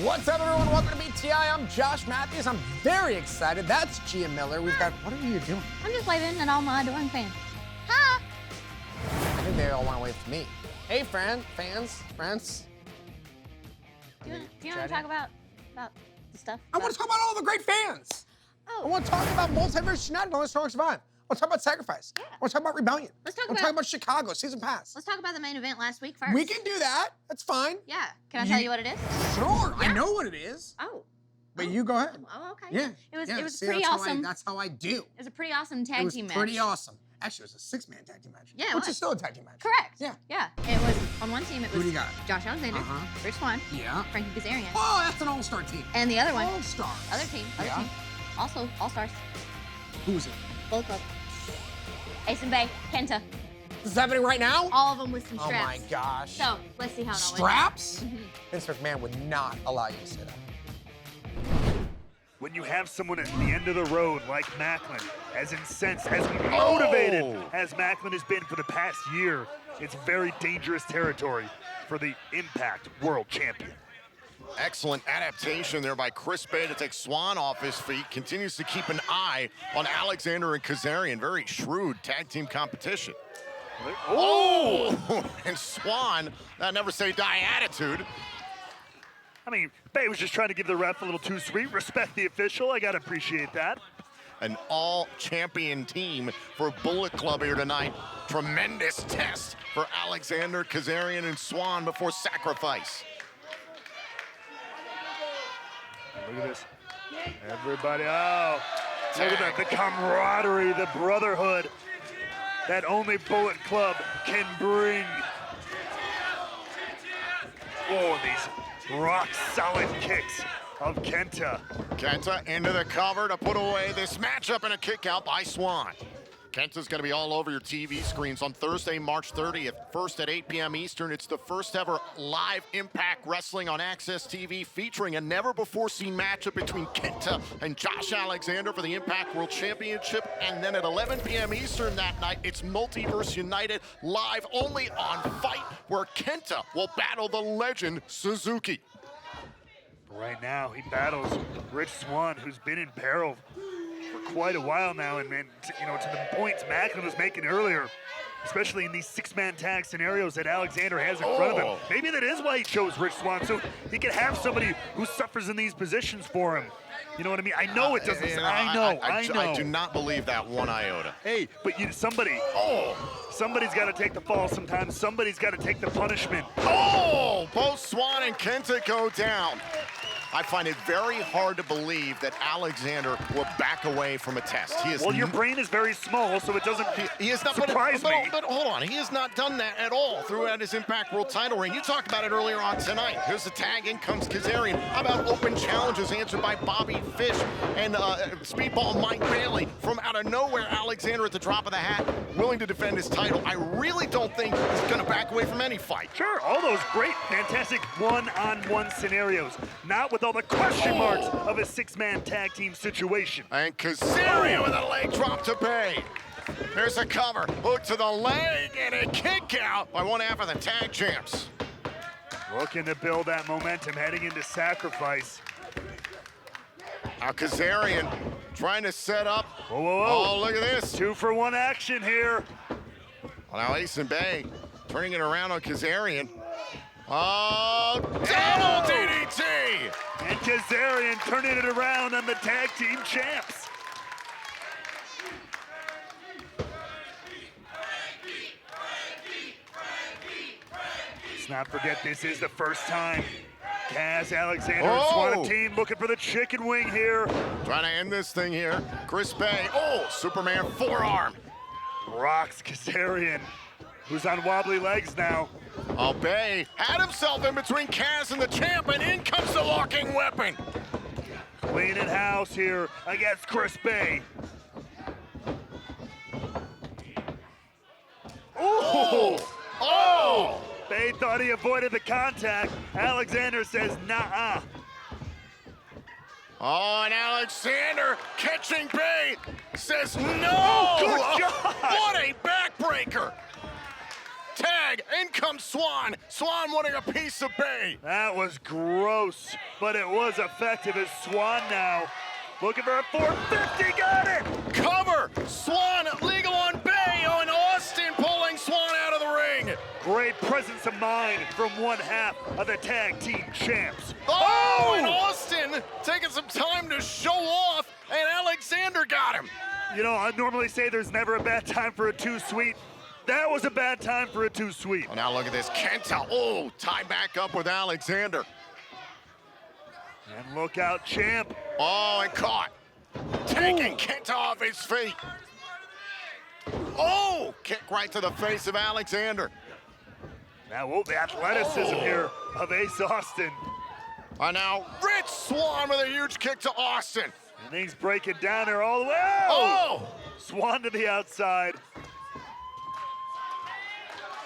What's up, everyone? Welcome to BTI. I'm Josh Matthews. I'm very excited. That's Gia Miller. We've got, what are you doing? I'm just waving at all my adoring fans. Hi! I think they all want to wave to me. Hey, friends. Do you want to talk about the stuff? I want to talk about all the great fans. Oh. I want to talk about Multiverse United and Let's Strong Survive. I want to talk about Sacrifice. Yeah. I want to talk about Rebellion. Let's talk I want to talk about Chicago, Season Pass. Let's talk about the main event last week first. We can do that. That's fine. Yeah. Can I tell you what it is? Sure. Yeah. I know what it is. Oh. But you go ahead. Oh, okay. Yeah. It was See, pretty awesome. That's how I do. It was a pretty awesome tag team match. It was pretty awesome. Actually, it was a 6-man tag team match. Yeah, it Which was. is still a tag team match. Correct. Yeah. Yeah. It was on one team. It was Who do you got? Josh Alexander, Rich Swann, Yeah. Frankie Kazarian, Oh, that's an all-star team. and the other one, All-stars. other team, Yeah. also all stars, Who's it? Bullet Club, Ace and Bay, Kenta, This is happening right now? all of them with some Oh straps. my gosh. So let's see how it all went. Straps? Mhm. Vince McMahon would not allow you to say that. When you have someone at the end of the road like Macklin, as incensed, as motivated as Macklin has been for the past year, it's very dangerous territory for the Impact World Champion. Excellent adaptation there by Chris Bay to take Swann off his feet. Continues to keep an eye on Alexander and Kazarian. Very shrewd tag team competition. Oh! And Swann, that never say die attitude. I mean, Bay was just trying to give the ref a little too sweet. Respect the official. I got to appreciate that. An all-champion team for Bullet Club here tonight. Tremendous test for Alexander, Kazarian, and Swann before Sacrifice. Look at this. Everybody, oh. Look at that, the camaraderie, the brotherhood that only Bullet Club can bring. Oh, these rock-solid kicks of Kenta. Kenta into the cover to put away this matchup and a kick out by Swann. Kenta's going to be all over your TV screens on Thursday, March 30th, first at 8 p.m. Eastern. It's the first ever live Impact Wrestling on Access TV featuring a never-before-seen matchup between Kenta and Josh Alexander for the Impact World Championship. And then at 11 p.m. Eastern that night, it's Multiverse United live only on Fight, where Kenta will battle the legend Suzuki. Right now, he battles Rich Swann, who's been in peril for quite a while now, and man, to the points Macklin was making earlier, especially in these 6-man tag scenarios that Alexander has in front of him. Maybe that is why he chose Rich Swann, so he could have somebody who suffers in these positions for him. You know what I mean? I know it doesn't. I know. I do not believe that one iota. Hey, but somebody's got to take the fall sometimes. Somebody's got to take the punishment. Oh, both Swann and Kenta go down. I find it very hard to believe that Alexander will back away from a test. He is Well, your brain is very small, so it doesn't he is not, surprise me. But hold on, he has not done that at all throughout his Impact World title reign. You talked about it earlier on tonight. Here's the tag, in comes Kazarian. How about open challenges answered by Bobby Fish and Speedball Mike Bailey? From out of nowhere, Alexander at the drop of the hat, willing to defend his title. I really don't think he's going to back away from any fight. Sure, all those great, fantastic one-on-one scenarios. Not with all the question marks of a 6-man tag team situation. And Kazarian with a leg drop to Bay. There's a cover, hook to the leg, and a kick out by one half of the tag champs. Looking to build that momentum heading into Sacrifice. Now Kazarian trying to set up. Whoa, whoa, whoa. Oh, look at this. 2-for-1 action here. Well, now Ace and Bay turning it around on Kazarian. Oh, double DDT! And Kazarian turning it around on the tag team champs. Let's not forget, this is the first time Kaz, Alexander, and Swann team looking for the chicken wing here. Trying to end this thing here. Chris Bay, Superman forearm. Rocks Kazarian, who's on wobbly legs now. Oh, Bay had himself in between Kaz and the champ, and in comes the walking weapon. Cleaning house here against Chris Bay. Ooh! Oh! Bay thought he avoided the contact. Alexander says, nah-uh. Oh, and Alexander catching Bay says no! Oh, good God! What a backbreaker! tag. In comes Swan. Swan wanting a piece of Bay. That was gross, but it was effective as Swan now looking for a 450, got it! Cover. Swan legal on Bay. Oh, and Austin pulling Swan out of the ring. Great presence of mind from one half of the tag team champs. Oh, and Austin taking some time to show off, and Alexander got him. You know, I normally say there's never a bad time for a too sweet. That was a bad time for a too sweet. Oh, now look at this. Kenta, oh, tied back up with Alexander. And look out, champ. Oh, and caught. Taking Kenta off his feet. Oh, kick right to the face of Alexander. Now, the athleticism here of Ace Austin. And now, Rich Swan with a huge kick to Austin. And things breaking down there all the way. Oh! Swan to the outside.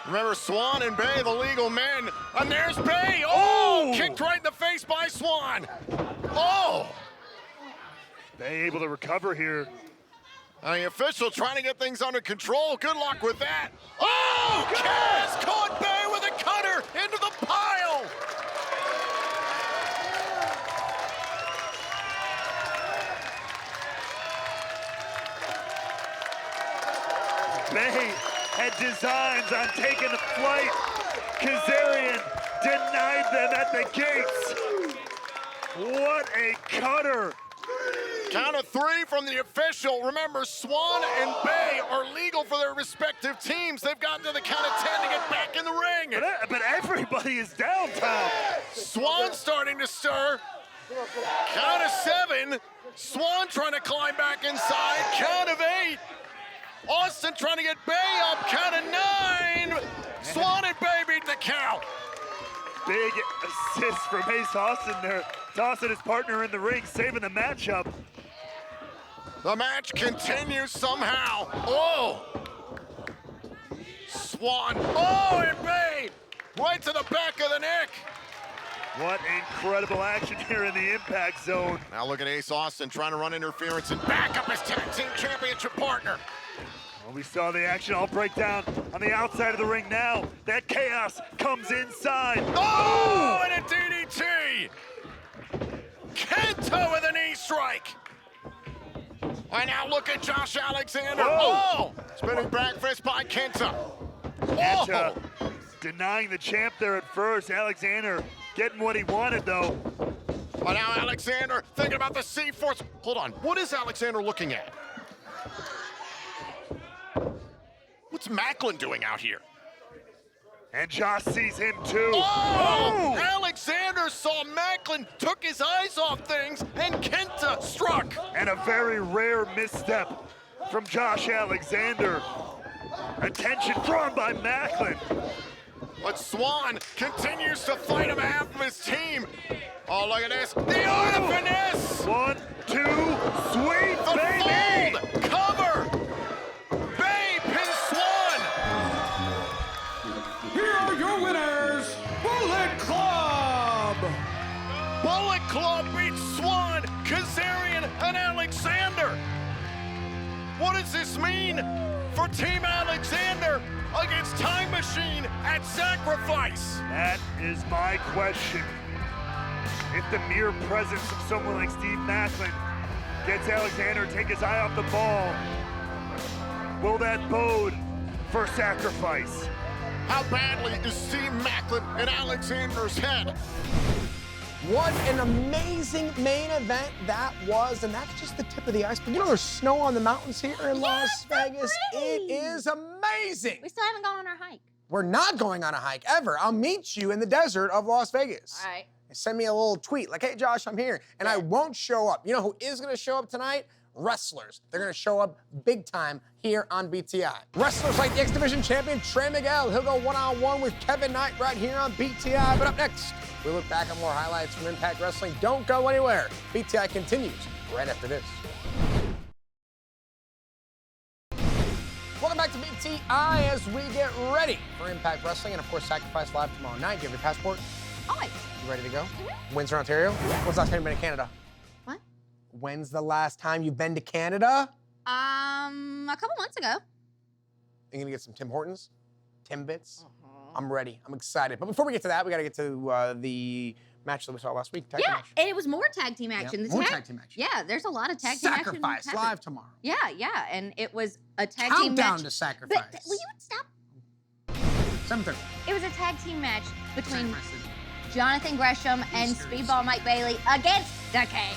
Remember, Swan and Bay, the legal men. And there's Bay. Oh! Kicked right in the face by Swan. Oh! Bay able to recover here. And the official trying to get things under control. Good luck with that. Oh! Cass caught Bay with a cutter into the pile. Bay had designs on taking the flight. Kazarian denied them at the gates. What a cutter. Count of 3 from the official. Remember, Swan and Bay are legal for their respective teams. They've gotten to the count of 10 to get back in the ring. But everybody is down, Tom. Swan starting to stir. Count of 7. Swan trying to climb back inside. Count of 8. Austin trying to get Bay up. Count of 9. Swan and Bay beat the count. Big assist from Ace Austin there, tossing his partner in the ring, saving the matchup. The match continues somehow. Oh! Swan. Oh, and Bay right to the back of the neck. What incredible action here in the impact zone. Now look at Ace Austin trying to run interference and back up his tag team championship partner. Well, we saw the action all break down on the outside of the ring now. That chaos comes inside. Oh, and a DDT. Kenta with a knee strike. And now look at Josh Alexander. Whoa. Oh, spinning back fist by Kenta. Kenta denying the champ there at first. Alexander getting what he wanted, though. Well, now Alexander thinking about the C-Force. Hold on, what is Alexander looking at? What's Macklin doing out here? And Josh sees him too. Oh! Alexander saw Macklin, took his eyes off things, and Kenta struck. And a very rare misstep from Josh Alexander. Attention drawn by Macklin. But Swan continues to fight on behalf of his team. Oh, look at this. The art of finesse. 1, 2, sweet The baby. fold. Cover. Bay pins Swan. Here are your winners, Bullet Club! Bullet Club beats Swan, Kazarian, and Alexander. What does this mean for Team Alexander against Time Machine at Sacrifice? That is my question. If the mere presence of someone like Steve Macklin gets Alexander to take his eye off the ball, will that bode for Sacrifice? How badly is Steve Macklin in Alexander's head? What an amazing main event that was, and that's just the tip of the iceberg. You know, there's snow on the mountains here in Las Vegas. It is amazing. We still haven't gone on our hike. We're not going on a hike ever. I'll meet you in the desert of Las Vegas. All right. Send me a little tweet like, hey, Josh, I'm here. And I won't show up. You know who is going to show up tonight? Wrestlers. They're going to show up big time here on BTI. Wrestlers like the X Division champion Trey Miguel. He'll go one-on-one with Kevin Knight right here on BTI. But up next, we look back on more highlights from Impact Wrestling. Don't go anywhere. BTI continues right after this. Welcome back to BTI as we get ready for Impact Wrestling and, of course, Sacrifice Live tomorrow night. Do you have your passport? Always. You ready to go? Windsor, Ontario? When's the last time you've been to Canada? What? When's the last time you've been to Canada? A couple months ago. You gonna get some Tim Hortons? Timbits. I'm ready. I'm excited. But before we get to that, we got to get to the match that we saw last week. Tag team Yeah, match. and it was more tag team action. More tag team action. Yeah, there's a lot of tag team action. Sacrifice happening. live tomorrow. Yeah, and it was a tag team Countdown match. to Sacrifice. But will you stop? 7:30. It was a tag team match between Interesting. Jonathan Gresham and Speedball Mike Bailey against Decay.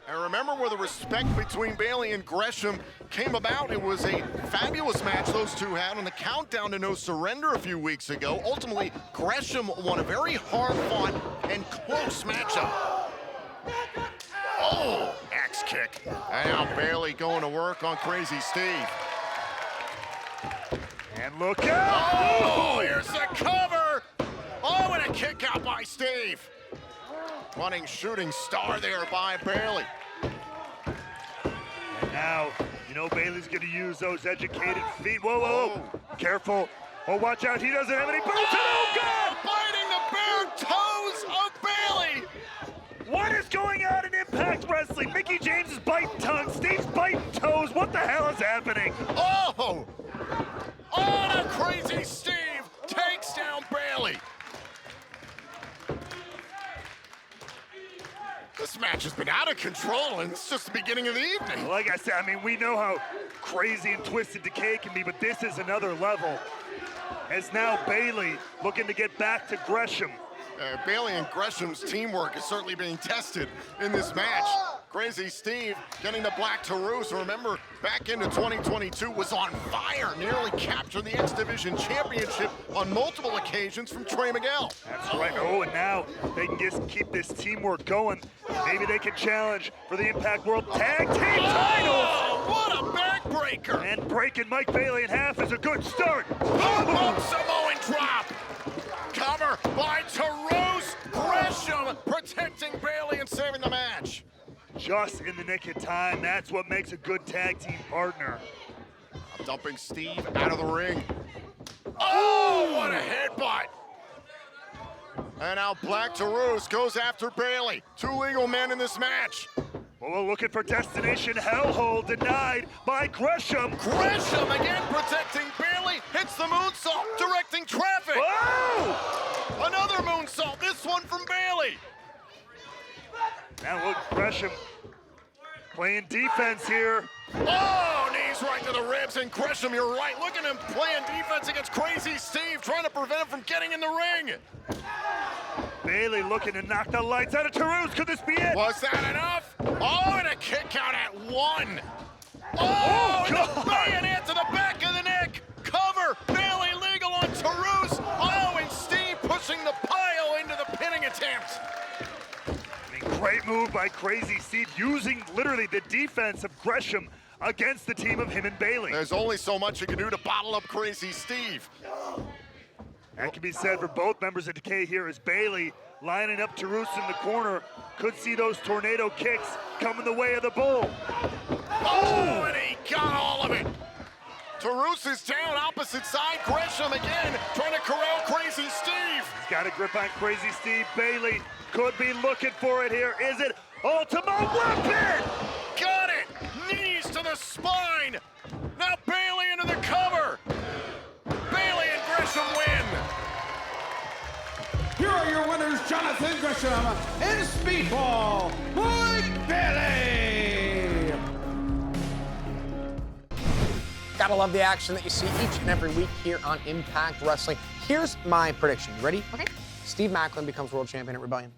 And remember where the respect between Bailey and Gresham came about. It was a fabulous match those two had on the countdown to No Surrender a few weeks ago. Ultimately, Gresham won a very hard-fought and close matchup. Oh, axe kick. And now Bailey going to work on Crazy Steve. And look out! Oh, here's the cover. Oh, and a kick out by Steve. Running shooting star there by Bailey. And now, you know Bailey's going to use those educated feet. Whoa, whoa, careful. Oh, watch out, he doesn't have any boots. Oh, God! Biting the bare toes of Bailey. What is going on in Impact Wrestling? Mickey James is biting tongues, Steve's biting toes. What the hell is happening? Oh! Oh, the Crazy Steve takes down Bailey. This match has been out of control, and it's just the beginning of the evening. Like I said, I mean, we know how crazy and twisted Decay can be, but this is another level. As now Bailey looking to get back to Gresham. Bailey and Gresham's teamwork is certainly being tested in this match. Crazy Steve getting the black to roost. Remember, back into 2022 was on fire, nearly captured the X Division Championship on multiple occasions from Trey Miguel. That's right. Oh, and now they can just keep this teamwork going. Maybe they can challenge for the Impact World Tag Team titles. Oh, what a backbreaker! And breaking Mike Bailey in half is a good start. Boom, Samoan drop. Cover by Terose. Gresham protecting Bailey and saving the match. Just in the nick of time. That's what makes a good tag team partner. Dumping Steve out of the ring. Oh, what a headbutt. And now Black Terose goes after Bailey. Two legal men in this match. Well, we're looking for Destination Hellhole, denied by Gresham. Gresham again protecting Bailey. Hits the moonsault, directing traffic. Oh! Another moonsault, this one from Bailey. Now look, Gresham playing defense here. Oh, knees right to the ribs, and Gresham, you're right. Look at him playing defense against Crazy Steve, trying to prevent him from getting in the ring. Bailey looking to knock the lights out of Teruse. Could this be it? Was that enough? Oh, and a kick out at one. Oh, and a bayonet to the back of the neck. Cover, Bailey legal on Teruse. Oh, and Steve pushing the pile into the pinning attempt. Great move by Crazy Steve, using literally the defense of Gresham against the team of him and Bailey. There's only so much you can do to bottle up Crazy Steve. That can be said for both members of Decay here, as Bailey lining up Teruse in the corner. Could see those tornado kicks coming the way of the Bull. Oh, and he got all of it. Teruse is down, opposite side. Gresham again, trying to corral Crazy Steve. He's got a grip on Crazy Steve. Bailey could be looking for it here. Is it Ultimate Weapon? Got it! Knees to the spine! Now Bailey into the cover! Bailey and Gresham win! Here are your winners, Jonathan Gresham and Speedball Mike Bailey. Gotta love the action that you see each and every week here on Impact Wrestling. Here's my prediction. You ready? Okay. Steve Macklin becomes world champion at Rebellion.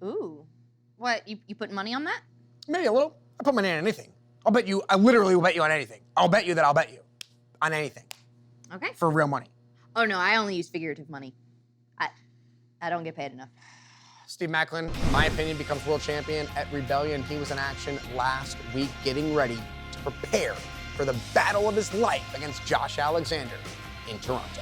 Ooh. What, you putting money on that? Maybe a little. I put money on anything. I'll bet you, I literally will bet you on anything. I'll bet you that I'll bet you on anything Okay. for real money. Oh no, I only use figurative money. I don't get paid enough. Steve Macklin, in my opinion, becomes world champion at Rebellion. He was in action last week getting ready to prepare for the battle of his life against Josh Alexander in Toronto.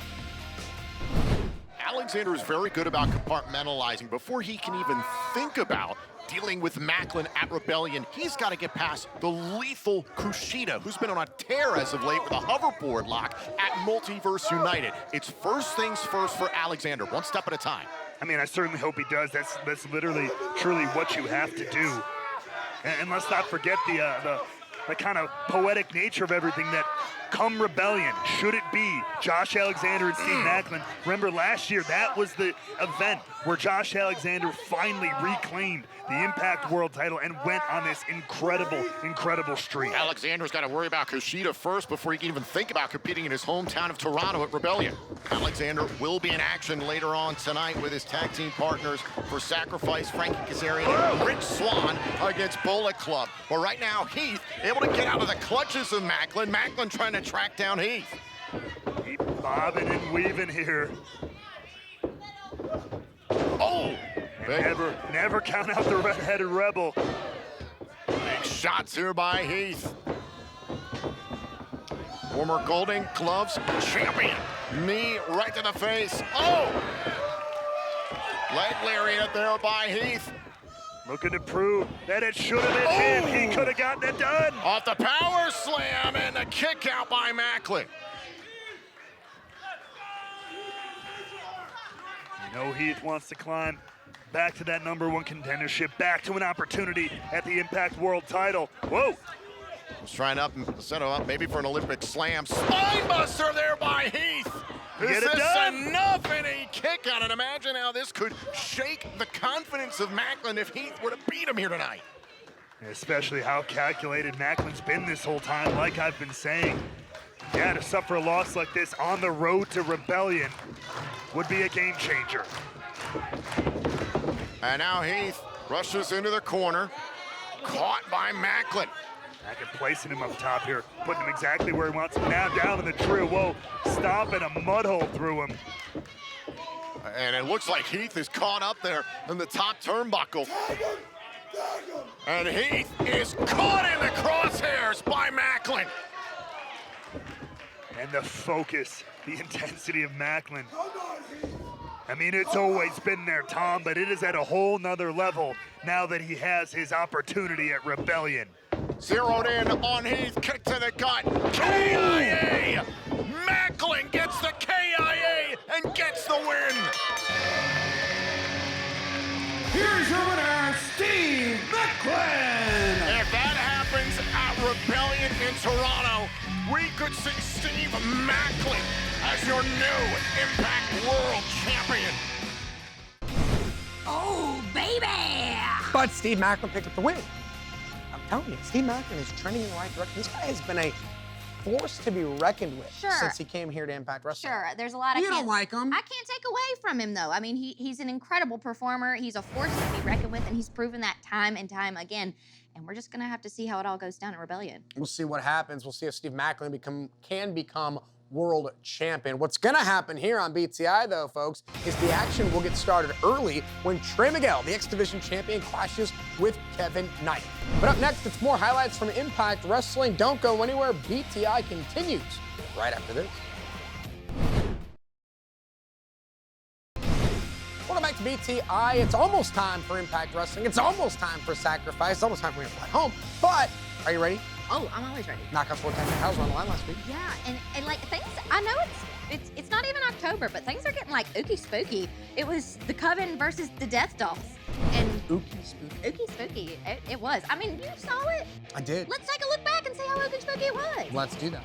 Alexander is very good about compartmentalizing. Before he can even think about dealing with Macklin at Rebellion, he's got to get past the lethal Kushida, who's been on a tear as of late with a hoverboard lock at Multiverse United. It's first things first for Alexander, one step at a time. I mean, I certainly hope he does. That's literally, truly what you have to do. And let's not forget the kind of poetic nature of everything, that come Rebellion, should it be Josh Alexander and Steve Macklin? Remember last year, that was the event where Josh Alexander finally reclaimed the Impact World title and went on this incredible streak. Alexander's got to worry about Kushida first before he can even think about competing in his hometown of Toronto at Rebellion. Alexander will be in action later on tonight with his tag team partners for Sacrifice, Frankie Kazarian and Rich Swann against Bullet Club. But right now, Heath able to get out of the clutches of Macklin. Macklin trying to track down Heath. Keep bobbing and weaving here. Oh! Never count out the red-headed rebel. Big shots here by Heath. Former Golden Gloves champion. Knee right to the face. Oh! Leg lariat there by Heath. Looking to prove that it should have been him. He could have gotten it done. Off the power slam and a kick out by Macklin. You know Heath wants to climb back to that #1 contendership, back to an opportunity at the Impact World title. Whoa! He's trying to set him up maybe for an Olympic slam. Spinebuster there by Heath. Is this enough? And a kick out. And imagine how this could shake the confidence of Macklin if Heath were to beat him here tonight. Especially how calculated Macklin's been this whole time, like I've been saying. Yeah, to suffer a loss like this on the road to Rebellion would be a game changer. And now Heath rushes into the corner, caught by Macklin. Macklin placing him up top here, putting him exactly where he wants him. Now down in the tree. Whoa, stomping a mud hole through him. And it looks like Heath is caught up there in the top turnbuckle. And Heath is caught in the crosshairs by Macklin. And the focus, the intensity of Macklin. I mean, it's always been there, Tom, but it is at a whole nother level now that he has his opportunity at Rebellion. Zeroed in on Heath, kick to the gut, KIA! Macklin gets the KIA and gets the win! Here's your winner, Steve Macklin! If that happens at Rebellion in Toronto, we could see Steve Macklin as your new Impact World Champion. Oh, baby! But Steve Macklin picked up the win. I'm telling you, Steve Macklin is trending in the right direction. This guy has been a force to be reckoned with since he came here to Impact Wrestling. Sure, there's a lot of. You don't like him. I can't take away from him though. I mean, he's an incredible performer. He's a force to be reckoned with, and he's proven that time and time again. And we're just gonna have to see how it all goes down at Rebellion. We'll see what happens. We'll see if Steve Macklin can become world champion. What's gonna happen here on BTI though, folks, is the action will get started early when Trey Miguel, the X Division champion, clashes with Kevin Knight. But up next, it's more highlights from Impact Wrestling. Don't go anywhere. BTI continues right after this. Welcome back to BTI. It's almost time for Impact Wrestling. It's almost time for Sacrifice. It's almost time for me to fly home. But are you ready? Oh, I'm always ready. Knockout Sports House were on the line last week. Yeah, and like things, I know it's not even October, but things are getting like ooky spooky. It was the Coven versus the Death Dolls. And Ookie spooky. ooky spooky, it was. I mean, you saw it. I did. Let's take a look back and see how ooky spooky it was. Let's do that.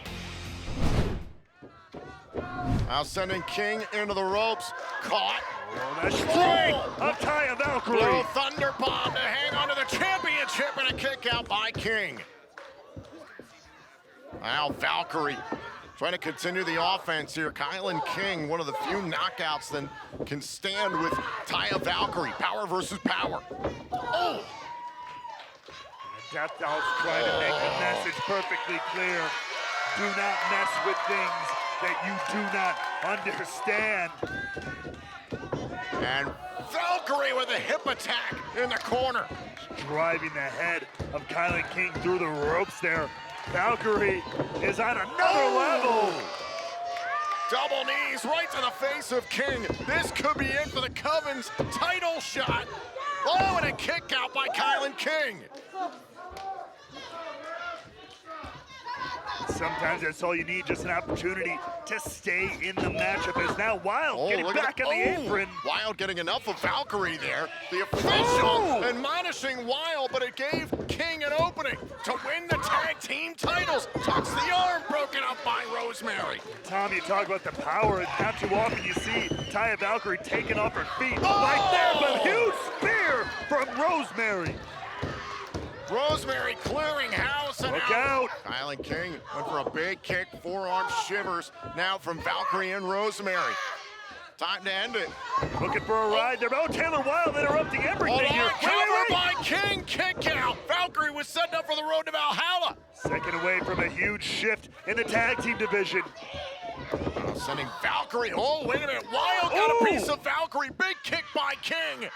Now sending King into the ropes, caught. Oh, that's straight of Taya Valkyrie. Little thunder bomb to hang on to the championship and a kick out by King. Now Valkyrie trying to continue the offense here. Kylan King, one of the few knockouts that can stand with Taya Valkyrie. Power versus power. Oh! The Death Dolls trying to make the message perfectly clear. Do not mess with things that you do not understand. And Valkyrie with a hip attack in the corner. Driving the head of Kylan King through the ropes there. Valkyrie is on another level. Double knees right to the face of King. This could be it for the Coven's title shot. Oh, and a kick out by Kylan King. Sometimes that's all you need, just an opportunity to stay in the matchup. As now Wild getting back on the apron. Wild getting enough of Valkyrie there. The official admonishing Wild, but it gave King an opening to win the tag team titles. Tucks the arm, broken up by Rosemary. Tom, you talk about the power. Not too often you see Taya Valkyrie taking off her feet right there, but huge spear from Rosemary. Rosemary clearing house and Look out. Kyle and King went for a big kick, forearm shivers now from Valkyrie and Rosemary. Time to end it. Looking for a ride there. Oh, Taylor Wilde interrupting everything here. Cover by King, kick out. Valkyrie was setting up for the road to Valhalla. Second away from a huge shift in the tag team division. Sending Valkyrie, oh, wait a minute. Wild got a piece of Valkyrie. Big kick by King.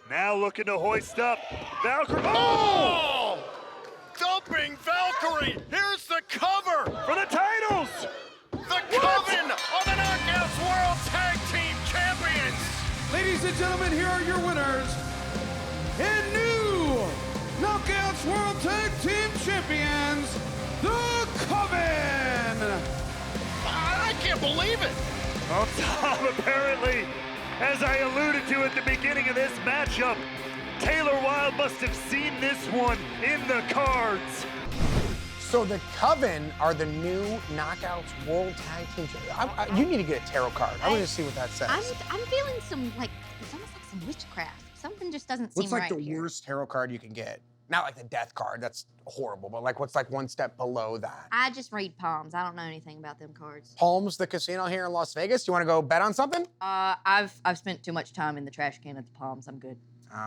Now looking to hoist up Valkyrie. Oh! Dumping Valkyrie. Here's the cover. For the titles. The Coven of the Knockouts World Tag Team Champions. Ladies and gentlemen, here are your winners and new Knockouts World Tag Team Champions, the Coven. I can't believe it. On top, apparently, as I alluded to at the beginning of this matchup, Taylor Wilde must have seen this one in the cards. So the Coven are the new Knockouts World Tag Team Champions. You need to get a tarot card. I want to see what that says. I'm feeling some, like, it's almost like some witchcraft. Something just doesn't seem What's like right the here. worst tarot card you can get? Not like the death card, that's horrible, but like what's like one step below that? I just read palms. I don't know anything about them cards. Palms, the casino here in Las Vegas. You want to go bet on something? I've spent too much time in the trash can at the Palms. I'm good. Do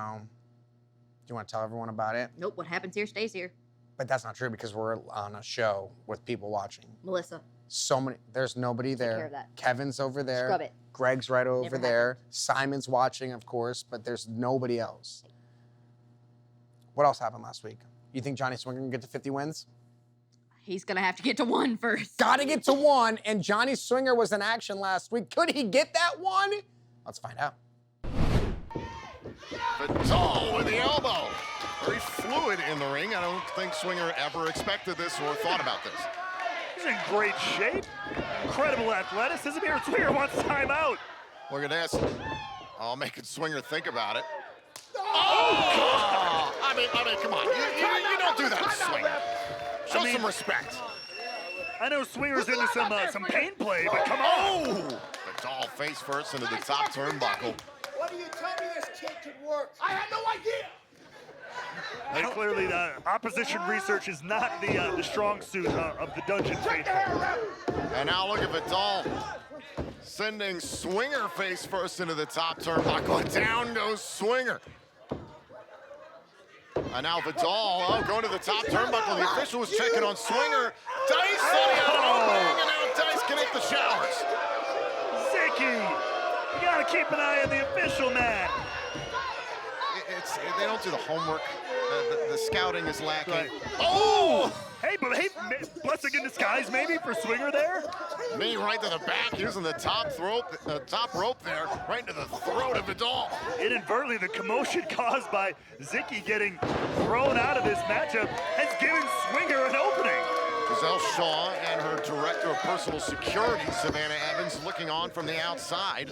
you want to tell everyone about it? Nope, what happens here stays here. But that's not true because we're on a show with people watching. Melissa. So many, there's nobody there. care of that. Kevin's over there. Scrub it. Greg's right over Never there. happened. Simon's watching, of course, but there's nobody else. What else happened last week? You think Johnny Swinger can get to 50 wins? He's gonna have to get to 1 first. Gotta get to 1, and Johnny Swinger was in action last week. Could he get that 1? Let's find out. Vidal with the elbow. Very fluid in the ring. I don't think Swinger ever expected this or thought about this. He's in great shape. Incredible athleticism here. Swinger wants timeout. Look at this. Oh, making Swinger think about it. Oh! I mean, come on. You don't do that, Swinger. Show some respect. I know Swinger's into some pain play, but come on. Vidal face first into the top turnbuckle. Why do you tell me this kid can work? I had no idea. And clearly, the opposition research is not the strong suit of the Dungeon Faithful. And now look at Vidal sending Swinger face first into the top turnbuckle. Down goes Swinger. And now Vidal going to the top turnbuckle. The official was checking on Swinger. Dice setting out an opening, and now Dice can hit the showers. Zicky, you gotta keep an eye on the official, man. They don't do the homework. The scouting is lacking. Right. Oh! Hey, blessing in disguise maybe for Swinger there. Knee right to the back, using the top rope there, right into the throat of Vidal. Inadvertently, the commotion caused by Zicky getting thrown out of this matchup has given Swinger an opening. Giselle Shaw and her director of personal security, Savannah Evans, looking on from the outside.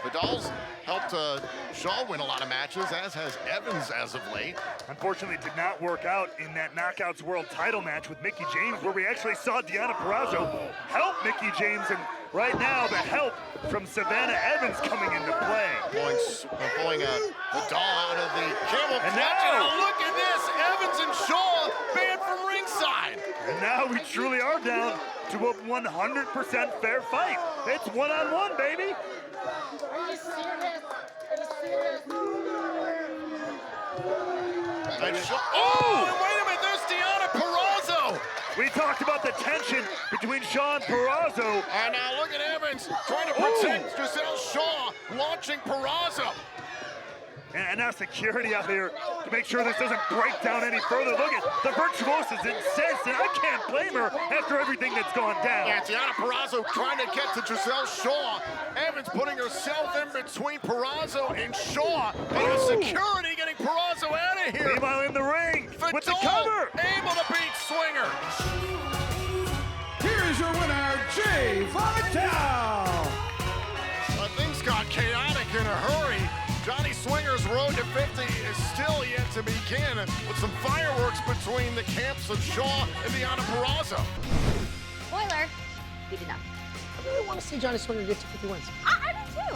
Vidal's helped Shaw win a lot of matches, as has Evans as of late. Unfortunately, it did not work out in that Knockouts World title match with Mickie James, where we actually saw Deonna Purrazzo help Mickie James, and right now the help from Savannah Evans coming into play. Pulling Vidal out of the camel And clutch. now- And look at this, Evans and Shaw banned from ringside. And now we truly are down to a 100% fair fight. It's one-on-one, baby. Are you serious? Are you serious? And and wait a minute, there's Deonna Purrazzo. We talked about the tension between Shaw and Purrazzo. And now look at Evans trying to protect Giselle Shaw, launching Purrazzo. And now security out here to make sure this doesn't break down any further. Look at the Virtuosa's incensed, and I can't blame her after everything that's gone down. Yeah, Deonna Purrazzo trying to get to Giselle Shaw. Evans putting herself in between Purrazzo and Shaw. And the security getting Purrazzo out of here. Meanwhile, in the ring with the Vidal cover. able to beat Swinger. Vital. Things got chaotic in a hurry. Johnny Swinger's road to 50 is still yet to begin with some fireworks between the camps of Shaw and Deonna Purrazzo. Spoiler, he did not. I really want to see Johnny Swinger get to 50 wins. I do too.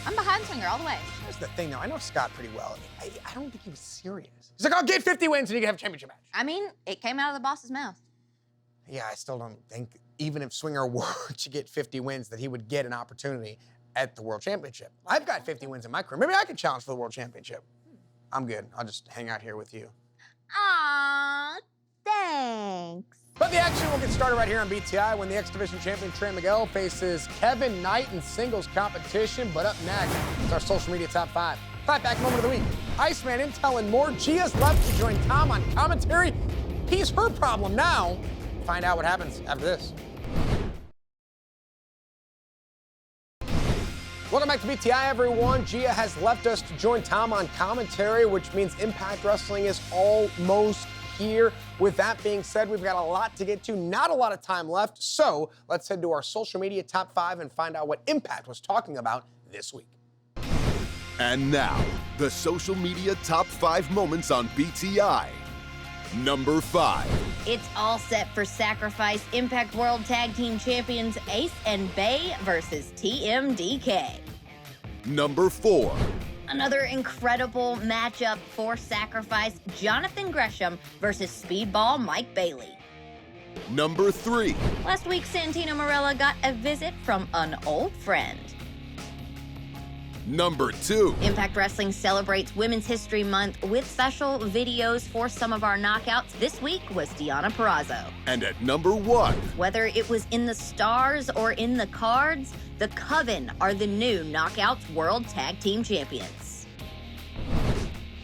I'm behind Swinger all the way. Here's the thing, though. I know Scott pretty well. I don't think he was serious. He's like, I'll get 50 wins and you can have a championship match. I mean, it came out of the boss's mouth. Yeah, I still don't think, even if Swinger were to get 50 wins, that he would get an opportunity at the World Championship. I've got 50 wins in my career. Maybe I could challenge for the World Championship. I'm good. I'll just hang out here with you. Aw, thanks. But the action will get started right here on BTI when the X Division champion Trey Miguel faces Kevin Knight in singles competition. But up next is our social media top 5. Clapback moment of the week. Iceman Intel and more. Gia's left to join Tom on commentary. He's her problem now. Find out what happens after this. Welcome back to BTI, everyone. Gia has left us to join Tom on commentary, which means Impact Wrestling is almost here. With that being said, we've got a lot to get to, not a lot of time left. So let's head to our social media top 5 and find out what Impact was talking about this week. And now, the social media top 5 moments on BTI. Number 5. It's all set for Sacrifice. Impact World Tag Team Champions Ace and Bay versus TMDK. Number 4. Another incredible matchup for Sacrifice. Jonathan Gresham versus Speedball Mike Bailey. Number 3. Last week, Santino Marella got a visit from an old friend. Number 2. Impact Wrestling celebrates Women's History Month with special videos for some of our knockouts. This week was Deonna Purrazzo. And at number 1. Whether it was in the stars or in the cards, the Coven are the new Knockouts World Tag Team Champions.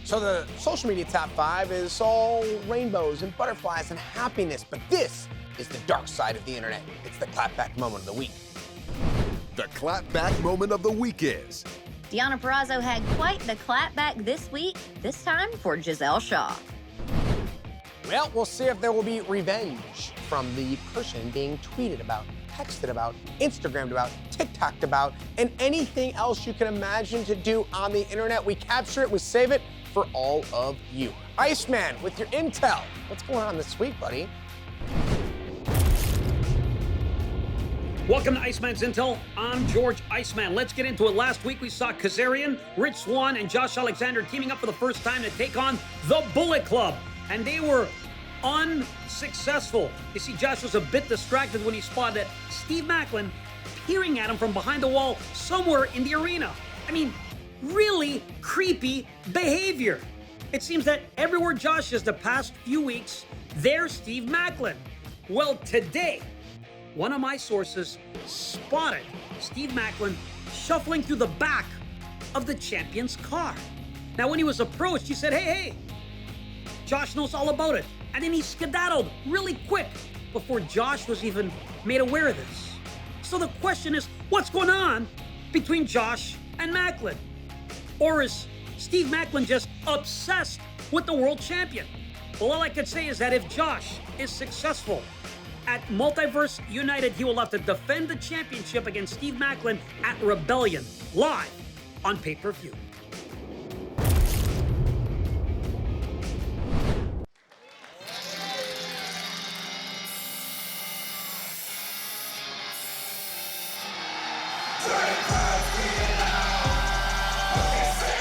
So the social media top 5 is all rainbows and butterflies and happiness, but this is the dark side of the internet. It's the clapback moment of the week. The clapback moment of the week is... Deonna Purrazzo had quite the clapback this week, this time for Giselle Shaw. Well, we'll see if there will be revenge from the person being tweeted about, texted about, Instagrammed about, TikToked about, and anything else you can imagine to do on the internet. We capture it, we save it for all of you. Iceman, with your intel, what's going on this week, buddy? Welcome to Iceman's Intel. I'm George Iceman. Let's get into it. Last week we saw Kazarian, Rich Swann, and Josh Alexander teaming up for the first time to take on the Bullet Club. And they were unsuccessful. You see, Josh was a bit distracted when he spotted Steve Macklin peering at him from behind the wall somewhere in the arena. I mean, really creepy behavior. It seems that everywhere Josh is the past few weeks, there's Steve Macklin. Well, today, one of my sources spotted Steve Macklin shuffling through the back of the champion's car. Now, when he was approached, he said, hey, Josh knows all about it. And then he skedaddled really quick before Josh was even made aware of this. So the question is, what's going on between Josh and Macklin? Or is Steve Macklin just obsessed with the world champion? Well, all I can say is that if Josh is successful at Multiverse United, he will have to defend the championship against Steve Macklin at Rebellion, live on pay-per-view.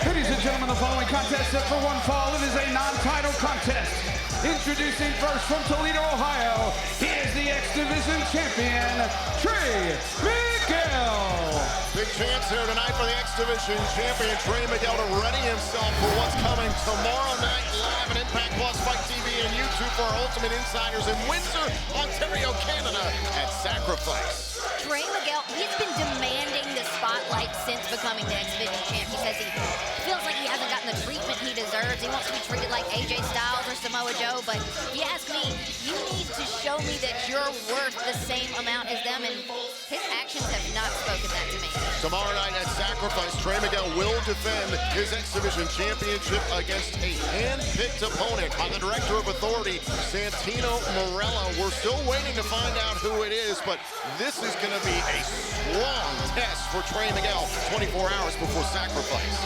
Ladies and gentlemen, the following contest set for one fall. It is a non-title contest. Introducing first from Toledo, Ohio, he is the X Division champion, Trey Miguel. Big chance here tonight for the X Division champion, Trey Miguel, to ready himself for what's coming tomorrow night live on Impact Plus, Fight TV, and YouTube for our Ultimate Insiders in Windsor, Ontario, Canada at Sacrifice. Trey Miguel, he's been demanding the spotlight since becoming the X Division champ. He says he feels like he hasn't gotten the treatment he he deserves. He wants to be treated like AJ Styles or Samoa Joe, but if you ask me, you need to show me that you're worth the same amount as them, and his actions have not spoken that to me. Tomorrow night at Sacrifice, Trey Miguel will defend his X Division Championship against a hand-picked opponent by the Director of Authority, Santino Marella. We're still waiting to find out who it is, but this is going to be a strong test for Trey Miguel 24 hours before Sacrifice.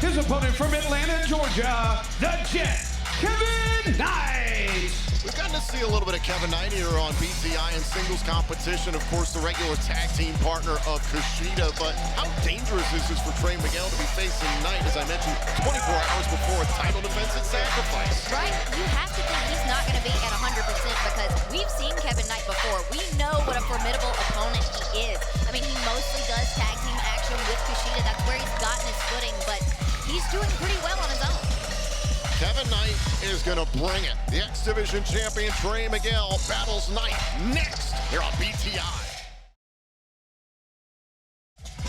His opponent from Atlanta, Georgia, the Jet, Kevin Knight. We've gotten to see a little bit of Kevin Knight here on BTI in singles competition. Of course, the regular tag team partner of Kushida. But how dangerous is this for Trey Miguel to be facing Knight, as I mentioned, 24 hours before a title defense at Sacrifice? Right? You have to think he's not going to be at 100% because we've seen Kevin Knight before. We know what a formidable opponent he is. I mean, he mostly does tag team action with Kushida. That's where he's gotten his footing, but he's doing pretty well on his own. Kevin Knight is going to bring it. The X Division champion Trey Miguel battles Knight next here on BTI.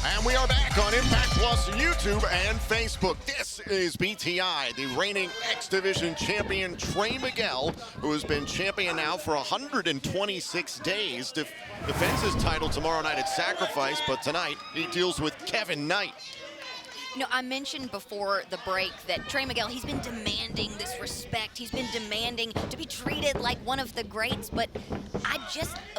And we are back on Impact Plus YouTube and Facebook. This is BTI, the reigning X Division champion Trey Miguel, who has been champion now for 126 days. Defends his title tomorrow night at Sacrifice, but tonight he deals with Kevin Knight. You know, I mentioned before the break that Trey Miguel, he's been demanding this respect. He's been demanding to be treated like one of the greats, but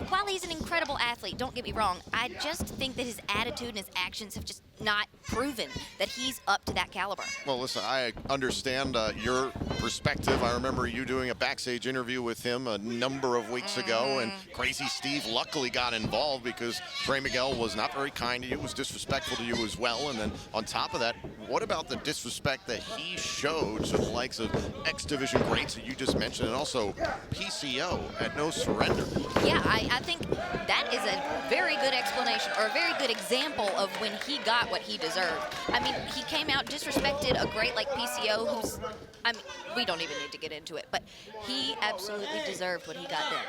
while he's an incredible athlete, don't get me wrong, I just think that his attitude and his actions have just not proven that he's up to that caliber. Well, listen, I understand your perspective. I remember you doing a backstage interview with him a number of weeks ago, and Crazy Steve luckily got involved because Trey Miguel was not very kind to you, was disrespectful to you as well, and then on top of that, what about the disrespect that he showed to the likes of X Division greats that you just mentioned, and also PCO at No Surrender? Yeah, I think that is a very good explanation, or a very good example of when he got what he deserved. I mean, he came out, disrespected a great like PCO, who's, I mean, we don't even need to get into it, but he absolutely deserved what he got there.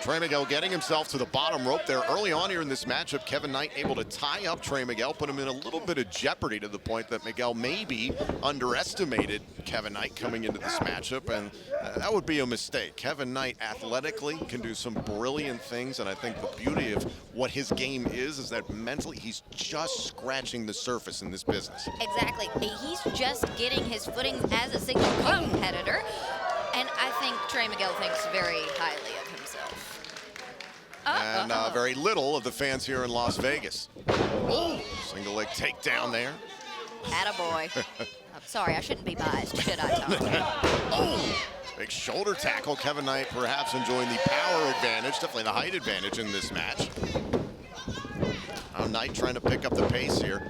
Trey Miguel getting himself to the bottom rope there early on here in this matchup. Kevin Knight able to tie up Trey Miguel, put him in a little bit of jeopardy to the point that Miguel maybe underestimated Kevin Knight coming into this matchup, and that would be a mistake. Kevin Knight athletically can do some brilliant things, and I think the beauty of what his game is that mentally he's just scratching the surface in this business. Exactly. He's just getting his footing as a single competitor, and I think Trey Miguel thinks very highly of himself. And very little of the fans here in Las Vegas. Oh, single leg takedown there. Attaboy. I'm sorry, I shouldn't be biased, should I, Tom? Oh, big shoulder tackle. Kevin Knight perhaps enjoying the power advantage, definitely the height advantage in this match. Now Knight trying to pick up the pace here.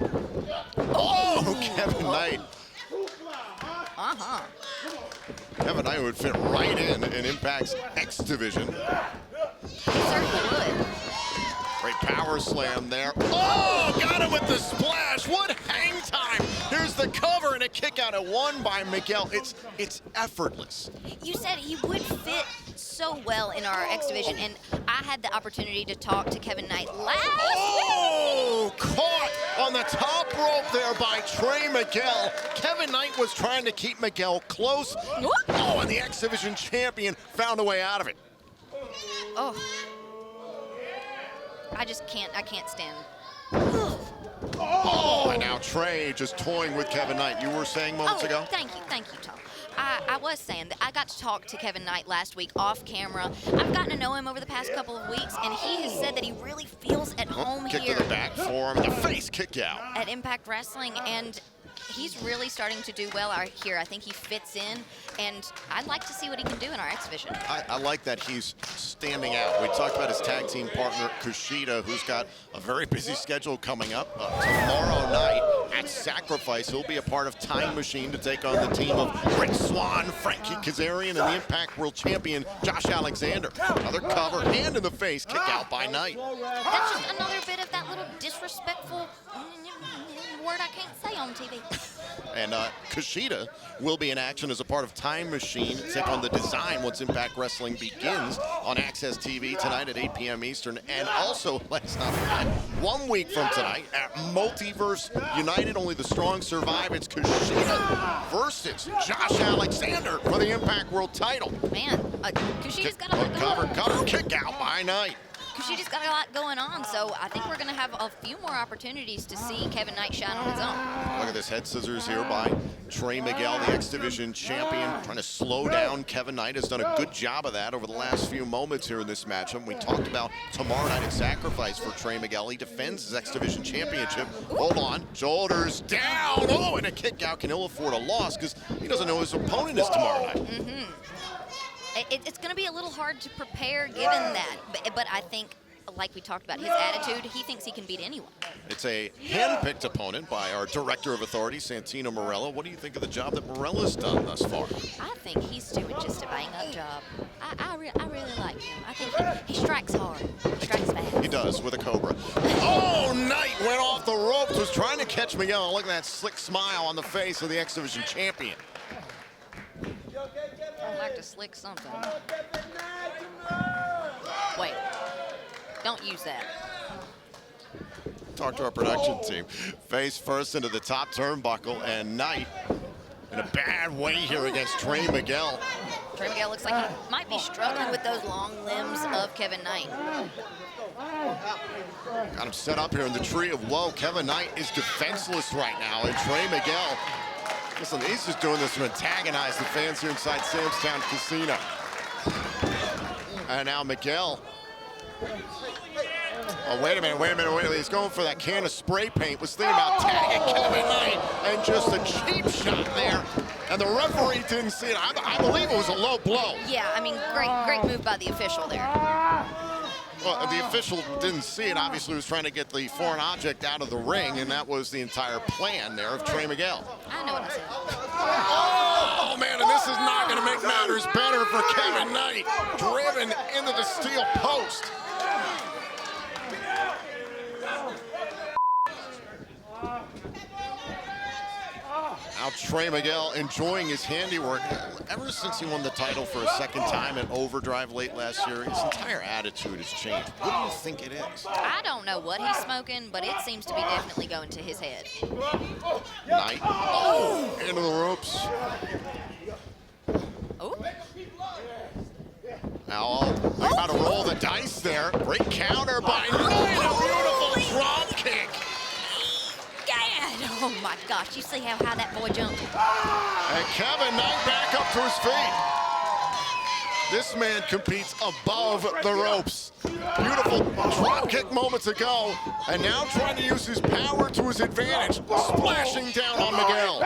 Oh, Kevin Knight. Kevin Knight would fit right in Impact's X Division. He certainly would. Great power slam there. Oh, got him with the splash. What hang time. Here's the cover and a kick out at one by Miguel. It's effortless. You said he would fit so well in our X Division, and I had the opportunity to talk to Kevin Knight last week. Caught on the top rope there by Trey Miguel. Kevin Knight was trying to keep Miguel close. Oh, and the X Division champion found a way out of it. Oh. I can't stand. Oh, and now Trey just toying with Kevin Knight. You were saying moments ago? Thank you, Tom. I was saying that I got to talk to Kevin Knight last week off camera. I've gotten to know him over the past couple of weeks, and he has said that he really feels at home kick here. To the back for him, the face kick out. At Impact Wrestling, and he's really starting to do well out here. I think he fits in, and I'd like to see what he can do in our X Division. I like that he's standing out. We talked about his tag team partner, Kushida, who's got a very busy schedule coming up. Tomorrow night at Sacrifice. He'll be a part of Time Machine to take on the team of Rich Swann, Frankie Kazarian, and the Impact World Champion, Josh Alexander. Another cover, hand in the face, kick out by Knight. That's just another bit of that little disrespectful word I can't say on TV. And Kushida will be in action as a part of Time Machine to take on the Design once Impact Wrestling begins on Access TV tonight at 8 p.m. Eastern. And also, let's not forget, 1 week from tonight at Multiverse United, only the strong survive. It's Kushida versus Josh Alexander for the Impact World title. Man, Kushida's got a lot going on. Cover, kick out by Knight. Kushida's got a lot going on, so I think we're going to have a few more opportunities to see Kevin Knight shine on his own. Look at this head scissors here by Trey Miguel, the X Division champion, trying to slow down Kevin Knight. Has done a good job of that over the last few moments here in this matchup. We talked about tomorrow night at Sacrifice for Trey Miguel. He defends his X Division championship. Hold on, shoulders down. Oh, and a kick out can ill afford a loss because he doesn't know his opponent is tomorrow night. It's going to be a little hard to prepare given that, but I think, like we talked about, his attitude, he thinks he can beat anyone. It's a hand-picked opponent by our Director of Authority, Santino Morella. What do you think of the job that Morella's done thus far? I think he's doing just a bang-up job. I really like him. I think he strikes hard. He strikes fast. He does, with a Cobra. Oh, Knight went off the ropes, was trying to catch Miguel. Look at that slick smile on the face of the X Division champion. I'd like to slick something. Wait. Don't use that. Talk to our production team. Face first into the top turnbuckle, and Knight in a bad way here against Trey Miguel. Trey Miguel looks like he might be struggling with those long limbs of Kevin Knight. Got him set up here in the tree of woe. Kevin Knight is defenseless right now, and Trey Miguel, listen, he's just doing this to antagonize the fans here inside Sam's Town Casino. And now Miguel. Oh, wait a minute. He's going for that can of spray paint. Was thinking about tagging Kevin Knight, and just a cheap shot there. And the referee didn't see it. I believe it was a low blow. Yeah, I mean, great move by the official there. Well, the official didn't see it. Obviously, he was trying to get the foreign object out of the ring, and that was the entire plan there of Trey Miguel. I know what I said. Oh, man, and this is not going to make matters better for Kevin Knight. Driven into the steel post. Now Trey Miguel enjoying his handiwork. Ever since he won the title for a second time at Overdrive late last year, his entire attitude has changed. What do you think it is? I don't know what he's smoking, but it seems to be definitely going to his head. Knight, oh, into the ropes. Oh. Now, they're about to roll the dice there. Great counter by Knight, a beautiful drop kick. Oh my gosh, you see how high that boy jumped? And Kevin Knight back up to his feet. This man competes above the ropes. Beautiful drop kick moments ago, and now trying to use his power to his advantage, splashing down on Miguel.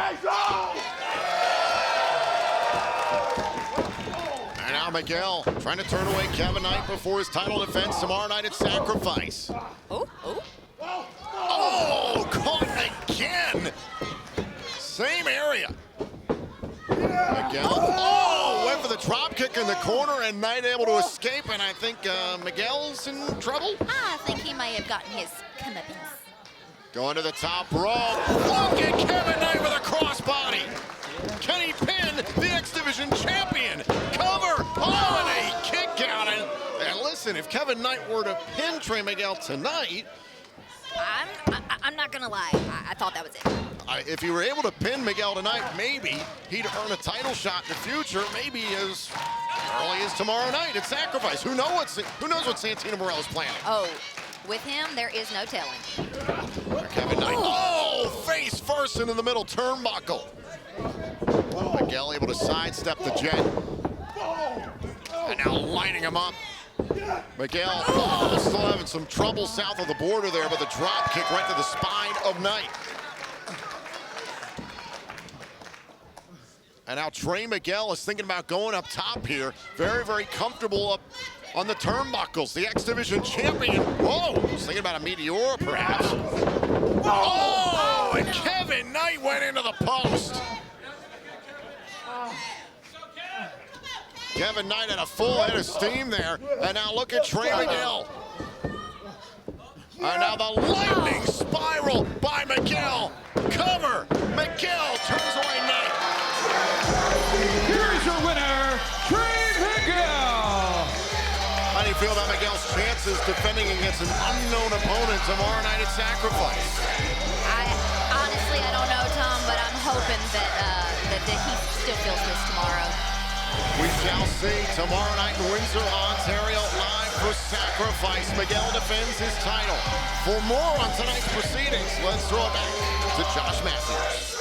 And now Miguel trying to turn away Kevin Knight before his title defense tomorrow night at Sacrifice. Oh. Oh, caught again. Same area. Miguel, oh, went for the drop kick in the corner, and Knight able to escape, and I think Miguel's in trouble. I think he may have gotten his comeuppance. Going to the top rope. Look at Kevin Knight with a crossbody. Can he pin the X Division champion? Cover. Oh, and a kick out. And listen, if Kevin Knight were to pin Trey Miguel tonight, I'm not gonna lie. I thought that was it. If he were able to pin Miguel tonight, maybe he'd earn a title shot in the future, maybe as early as tomorrow night at Sacrifice. Who knows what Santino Morella's planning? Oh, with him, there is no telling. Kevin Knight, oh, face first into the middle turnbuckle. Miguel able to sidestep the jet. And now lining him up. Miguel still having some trouble south of the border there, but the drop kick right to the spine of Knight. And now Trey Miguel is thinking about going up top here. Very, very comfortable up on the turnbuckles. The X Division champion. Whoa, he's thinking about a Meteora perhaps. Oh, and Kevin Kevin Knight went into the post. Kevin Knight had a full head of steam there. And now look at Trey Miguel. And now the lightning spiral by Miguel. Cover. Miguel turns away Knight. Here's your winner, Trey Miguel. How do you feel about Miguel's chances defending against an unknown opponent tomorrow night at Sacrifice? Honestly, I don't know, Tom, but I'm hoping that he still feels this tomorrow. We shall see tomorrow night in Windsor, Ontario, live for Sacrifice. Miguel defends his title. For more on tonight's proceedings, let's throw it back to Josh Matthews.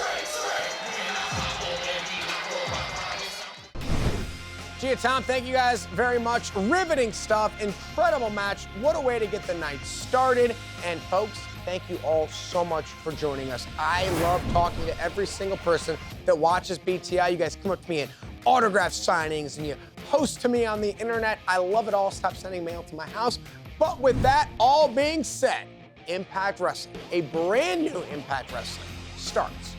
Gia, Tom, thank you guys very much. Riveting stuff, incredible match. What a way to get the night started. And folks, thank you all so much for joining us. I love talking to every single person that watches BTI. You guys come up to me at autograph signings and you post to me on the internet. I love it all. Stop sending mail to my house. But with that all being said, Impact Wrestling, a brand new Impact Wrestling, starts